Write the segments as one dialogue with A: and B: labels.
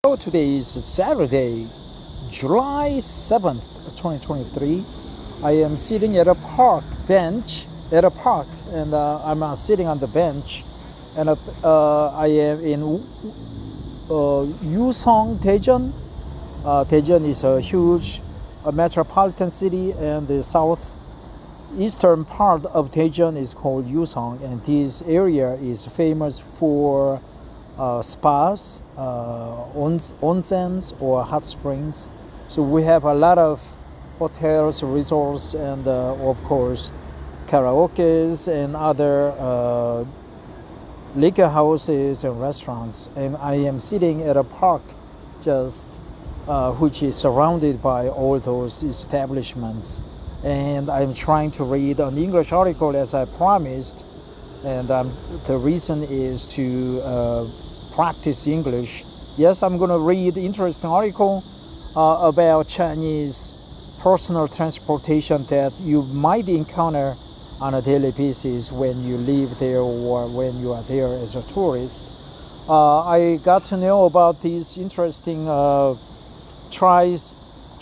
A: So today is Saturday, July 7th, 2023. I am sitting at a park bench, and I'm sitting on the bench, and I am in Yusong, Daejeon. Daejeon is a huge metropolitan city, and the southeastern part of Daejeon is called Yusong, and this area is famous for spas, onsens or hot springs. So we have a lot of hotels, resorts, and of course karaoke's and other liquor houses and restaurants. And I am sitting at a park just which is surrounded by all those establishments. And I'm trying to read an English article as I promised, and the reason is to practice English. Yes, I'm going to read an interesting article about Chinese personal transportation that you might encounter on a daily basis when you live there or when you are there as a tourist. I got to know about these interesting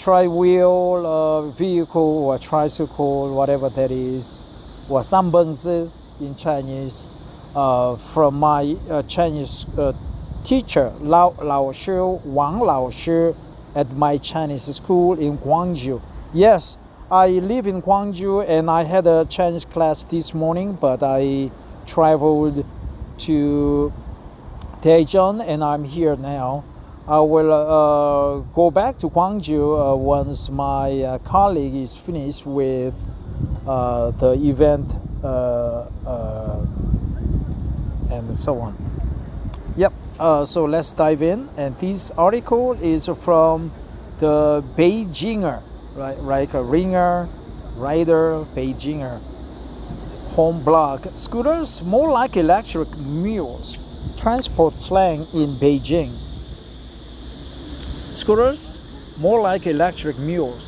A: tri-wheel vehicle or tricycle, whatever that is, or 三蹦子 in Chinese, from my Chinese teacher, Wang Lao Shi, at my Chinese school in Guangzhou. Yes, I live in Guangzhou, and I had a Chinese class this morning, but I traveled to Daejeon, and I'm here now. I will go back to Guangzhou once my colleague is finished with the event and so on. Yep. So let's dive in. And this article is from the Beijinger, right? Like a ringer, writer, Beijinger home blog. Scooters more like electric mules. Transport slang in Beijing. Scooters more like electric mules.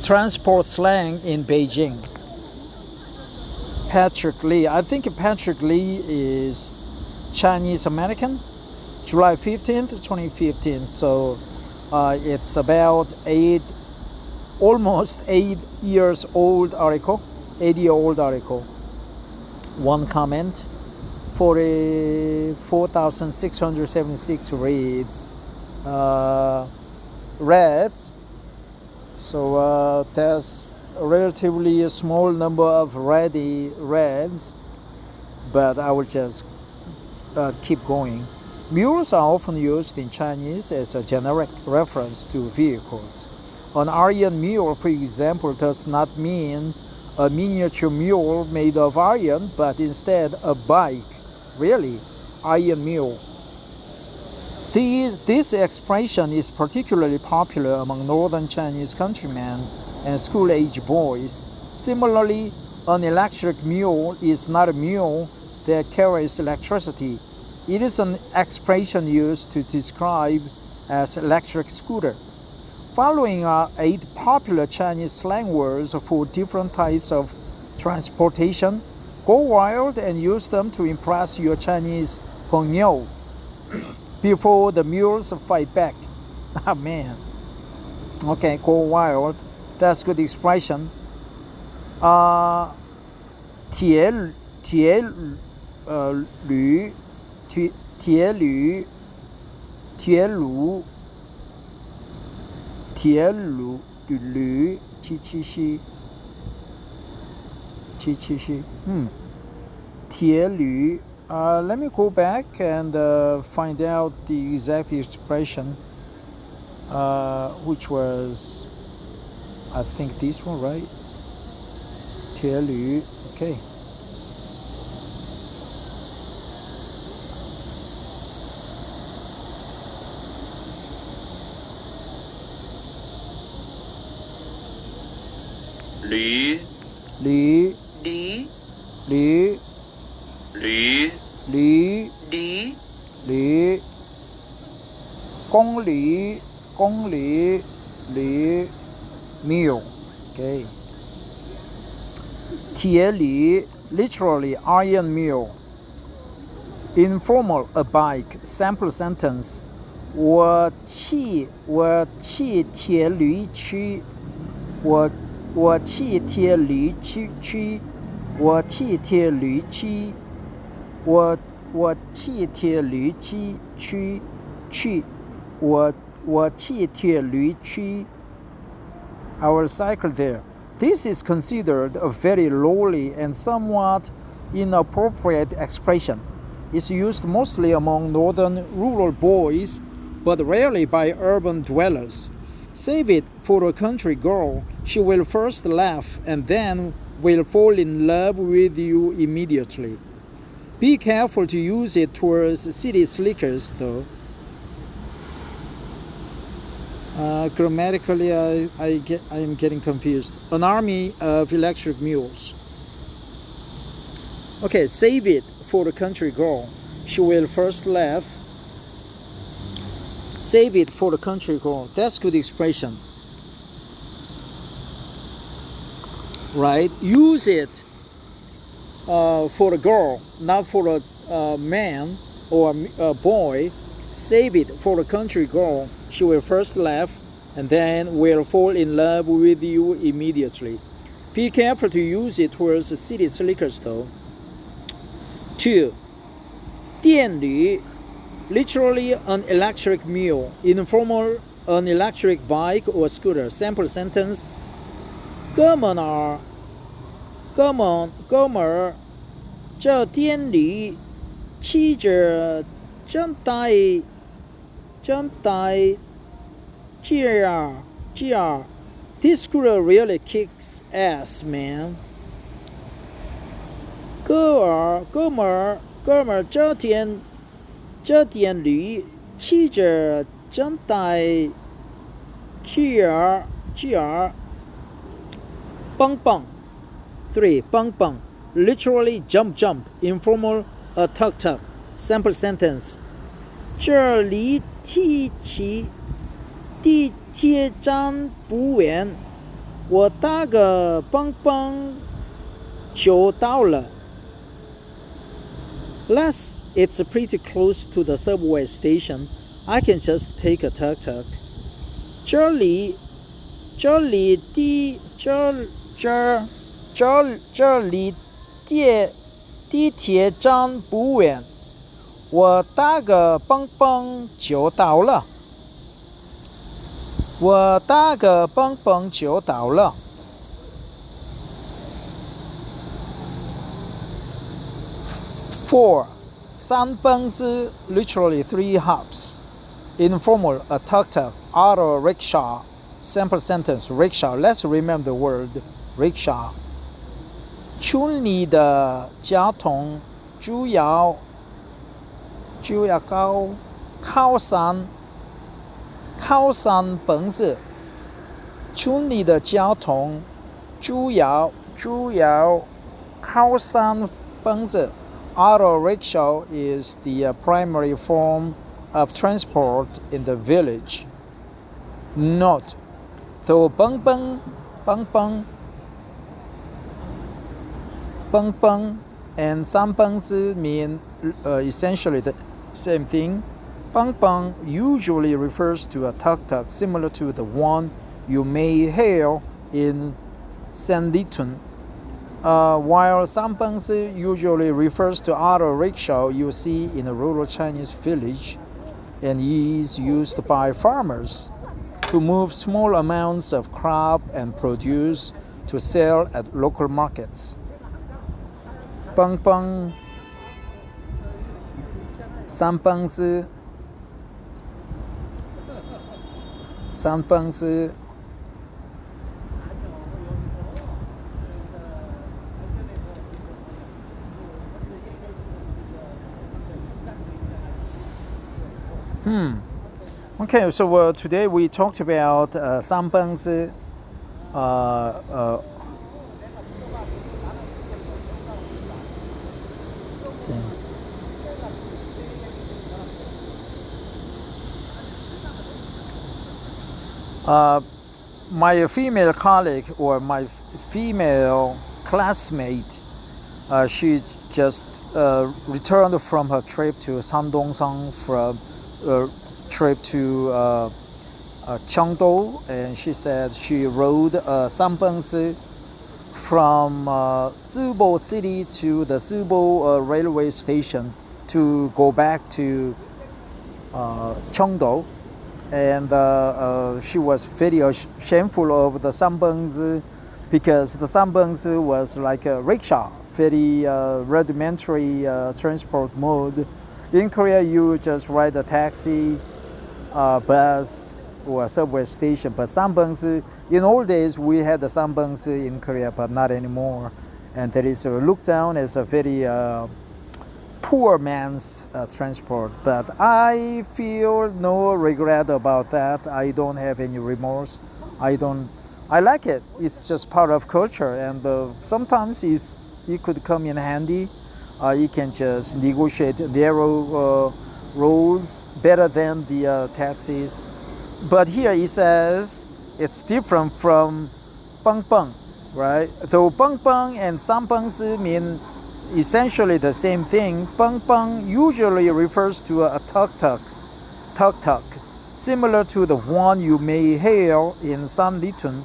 A: Transport slang in Beijing. Patrick Lee. I think Patrick Lee is Chinese American. July 15th, 2015. So it's about almost 8 years old article. 8-year-old article. One comment. 44,676 reads. Reads. So there's a relatively small number of reads, but I will just keep going. Mules are often used in Chinese as a generic reference to vehicles. An iron mule, for example, does not mean a miniature mule made of iron, but instead a bike. Really, iron mule. This expression is particularly popular among northern Chinese countrymen and school-age boys. Similarly, an electric mule is not a mule that carries electricity. It is an expression used to describe as electric scooter. Following are 8 popular Chinese slang words for different types of transportation. Go wild and use them to impress your Chinese 朋友 before the mules fight back. Ah, man. Okay, go wild. That's good expression. 铁驴. Let me go back and find out the exact expression, which was, I think this one, right? 铁驴. Okay.
B: Lü.
A: 驴
B: Lü.
A: 驴
B: Lü.
A: 驴
B: Lü.
A: 驴 公驴 驴 mule. Okay. 铁驴 literally iron mule. Informal, a bike. Sample sentence. 我骑铁驴去。我骑铁驴去。我骑铁驴去。我骑铁驴去。我骑铁驴去。I will cycle there. This is considered a very lowly and somewhat inappropriate expression. It's used mostly among northern rural boys, but rarely by urban dwellers. Save it for a country girl. She will first laugh and then will fall in love with you immediately. Be careful to use it towards city slickers, though. Grammatically, I am getting confused. An army of electric mules. Okay, save it for the country girl. She will first laugh. Save it for the country girl. That's good expression. Right? Use it for the girl, not for a man or a boy. Save it for the country girl. She will first laugh and then will fall in love with you immediately. Be careful to use it towards the city slickers, though. 2. 电驴, literally an electric mule. Informal, an electric bike or scooter. Sample sentence. 哥们儿，这电驴骑着真带劲儿 This scooter really kicks ass, man. 哥们儿，这电驴骑着真带劲儿。蹦蹦。3. 蹦蹦, literally jump. Informal, a tuk-tuk. Sample sentence. 这离地铁站不远，我打个蹦蹦就到了。Unless it's pretty close to the subway station, I can just take a tuk-tuk. 这离地铁站不远，我打个蹦蹦就到了。4. 三蹦子, literally 3 hops. Informal, a tuk-tuk, auto rickshaw. Sample sentence, rickshaw. Let's remember the word rickshaw. 村里的交通主要靠山蹦子。村里的交通主要靠山蹦子。Auto rickshaw is the primary form of transport in the village. Note, though beng and sanbengzi mean essentially the same thing, beng usually refers to a tuk-tuk similar to the one you may hail in Sanlitun, while sanbengzi usually refers to auto rickshaw you see in a rural Chinese village and is used by farmers to move small amounts of crop and produce to sell at local markets. Beng, sanbengzi. Okay, so today we talked about sanbengzi. My female colleague or my female classmate, she just returned from her trip to Shandong from trip to Chengdu, and she said she rode Sanpengzi from Zibo city to the Zibo railway station to go back to Chengdu, and she was very shameful of the Sanpengzi because the Sanpengzi was like a rickshaw, very rudimentary transport mode. In Korea, you just ride a taxi, bus, or a subway station. But Sanpengzi, in old days, we had the Sanpengzi in Korea, but not anymore. And that is looked down as a very poor man's transport. But I feel no regret about that. I don't have any remorse. I like it. It's just part of culture, and sometimes it could come in handy. You can just negotiate narrow roads better than the taxis. But here it says it's different from beng beng, right? Though beng beng and sanpengzi mean essentially the same thing, beng beng usually refers to a tuk-tuk, similar to the one you may hail in Sanlitun,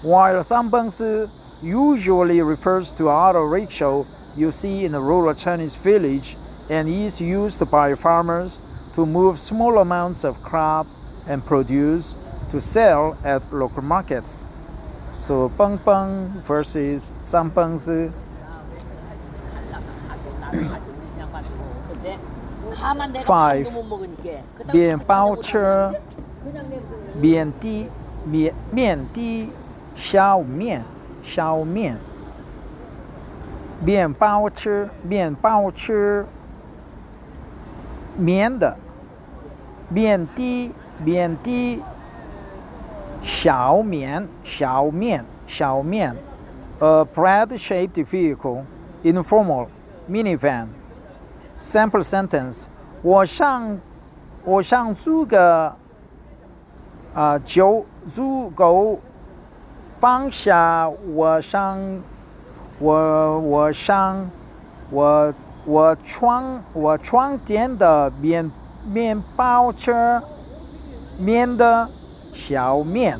A: while sanpengzi usually refers to auto rickshaw you see in a rural Chinese village and is used by farmers to move small amounts of crop and produce to sell at local markets. So beng beng versus sanpengzi. 5. 面包车面的小面面包车面的面的小面 a bread-shaped vehicle, informal, minivan. Sample sentence: 我想租个足够放下我床垫的面包车面的小面。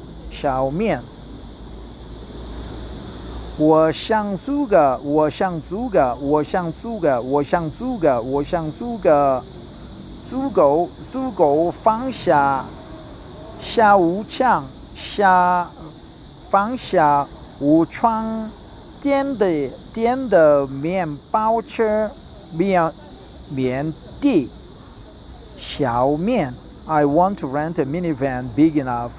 A: 我想租个足够放下放下无床垫的面包车面的小面。I want to rent a minivan big enough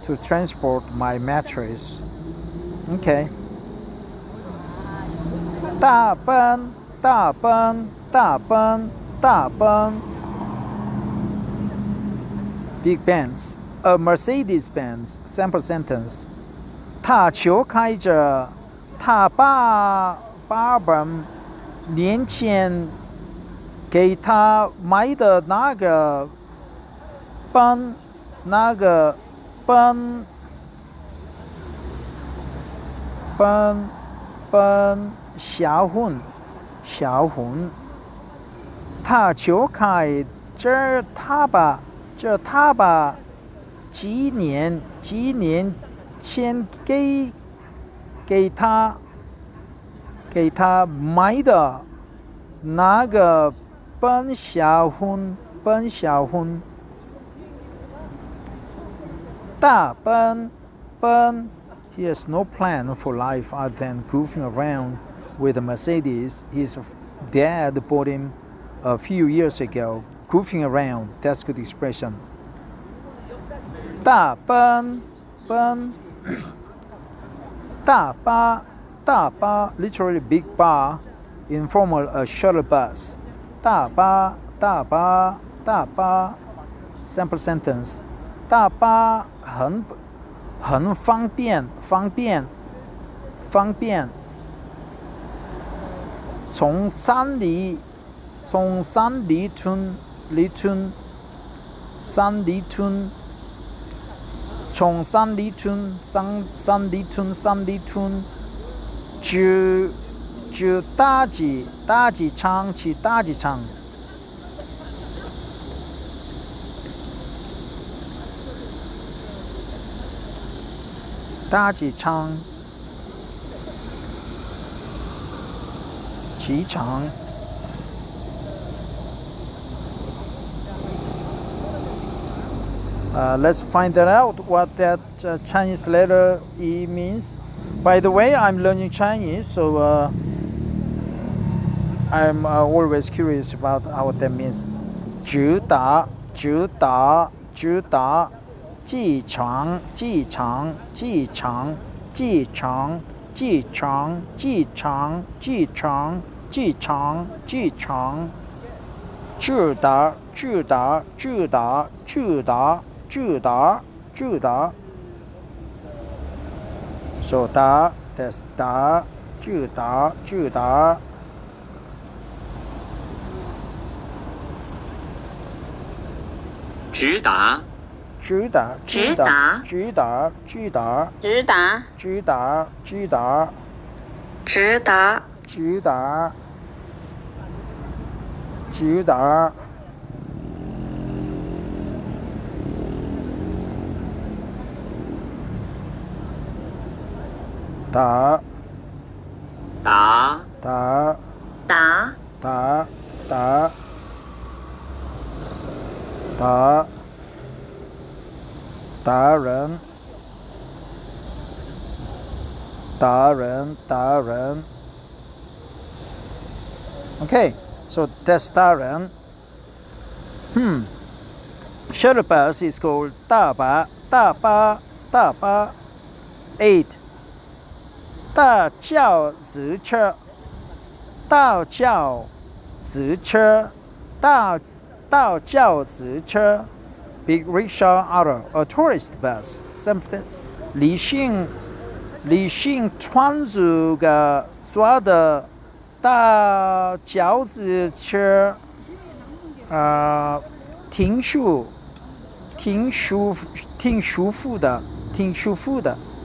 A: to transport my mattress. Okay. 大奔 Big Benz, a Mercedes-Benz. Sample sentence: 他就开着他爸年前给他买的那个奔小混，他就开着他爸几年前给他买的那个奔小混。大奔 He has no plan for life other than goofing around with a Mercedes his dad bought him a few years ago. Goofing around, that's good expression. 大奔大巴 literally big bar, informal a shuttle bus. 大巴 sample sentence: 大巴很方便从三里屯就大吉昌去大吉昌。大吉昌，机场。Let's find out what that Chinese letter E means. By the way, I'm learning Chinese, so I'm always curious about what that means. 直达，直达，直达。机场，机场，机场，机场，机场，机场，机场，机场，机场。直达，直达，直达，直达，直达，直达。手达，that's 达，直达，直达。
B: 直达，
A: 直达，直达，直达，直达，
C: 直达，
A: 直达，直达，
C: 直达，
A: 直达，直达。达，
B: 达，
A: 达，
C: 达，
A: 达，达，达。达人，达人，达人。Okay, so that's 达人。Shuttle bus is called 大巴，大巴，大巴。 8. 大轿子车，大轿子车，大轿子车。 Big rickshaw auto, a tourist bus. Something 理性穿着个刷的大轿子车，挺舒服的，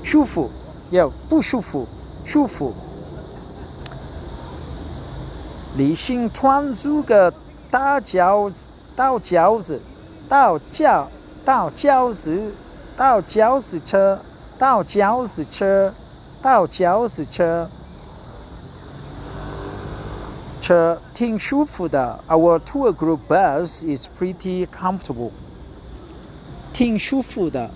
A: 舒服，也不舒服，舒服。理性穿着个大轿子。 到轿子车挺舒服的。Our tour group bus is pretty comfortable. 挺舒服的。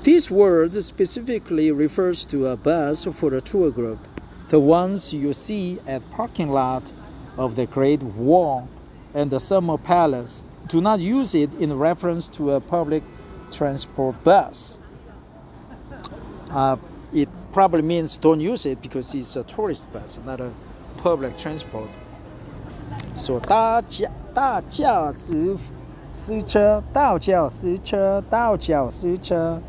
A: This word specifically refers to a bus for a tour group, the ones you see at parking lot of the Great Wall and the Summer Palace. Do not use it in reference to a public transport bus. It probably means don't use it because it's a tourist bus, not a public transport. So 大轿子车，大轿子车。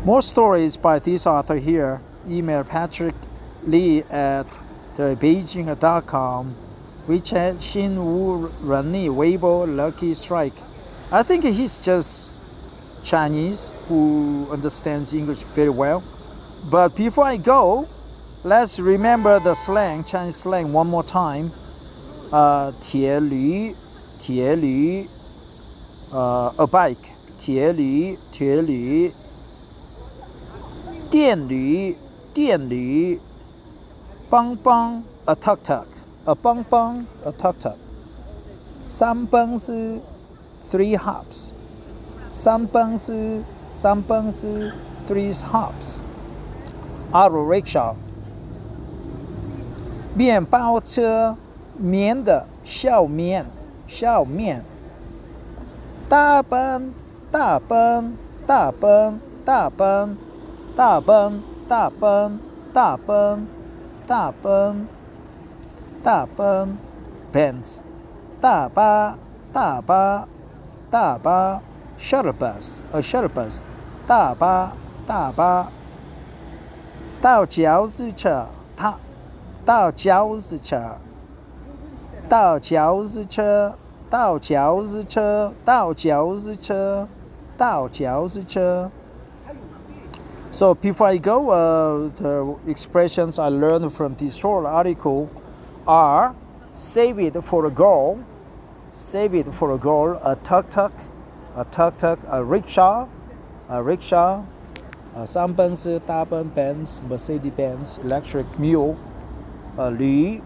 A: More stories by this author here. Email Patrick Lee at beijing.com. WeChat Xinwu Renni Weibo Lucky Strike. I think he's just Chinese who understands English very well. But before I go, let's remember the slang, Chinese slang one more time. 铁驴 a bike 铁驴 电驴 bang bang a tuk tuk a tuk tuk 三蹦子 three hops 三蹦子 three hops auto rickshaw 面包车面的笑面大奔Benz 大巴 shuttle bus a shuttle bus 大巴到轿子车到轿子车道饺子车，道饺子车，道饺子车。So before I go, the expressions I learned from this short article are save it for a goal, save it for a goal, a tuk-tuk, a rickshaw, a 三蹦子, 大奔 Benz, Mercedes-Benz, electric mule, 驴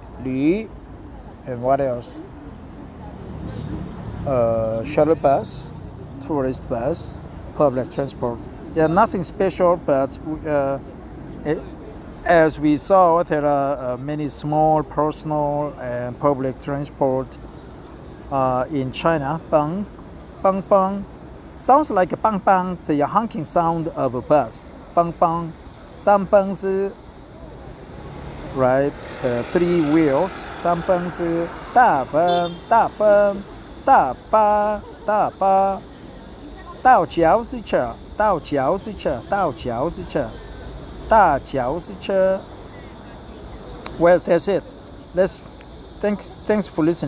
A: and what else? Shuttle bus, tourist bus, public transport. Yeah, nothing special, but as we saw, there are many small personal and public transport in China. Beng, beng, beng. Sounds like a bang bang, the honking sound of a bus. Bang bang, 三蹦子, right? The 3 wheels. 三蹦子, 大奔, 大奔, 大巴, 大巴. 道饺子车，道饺子车，道饺子车，大饺子车. Well, that's it. Thanks for listening.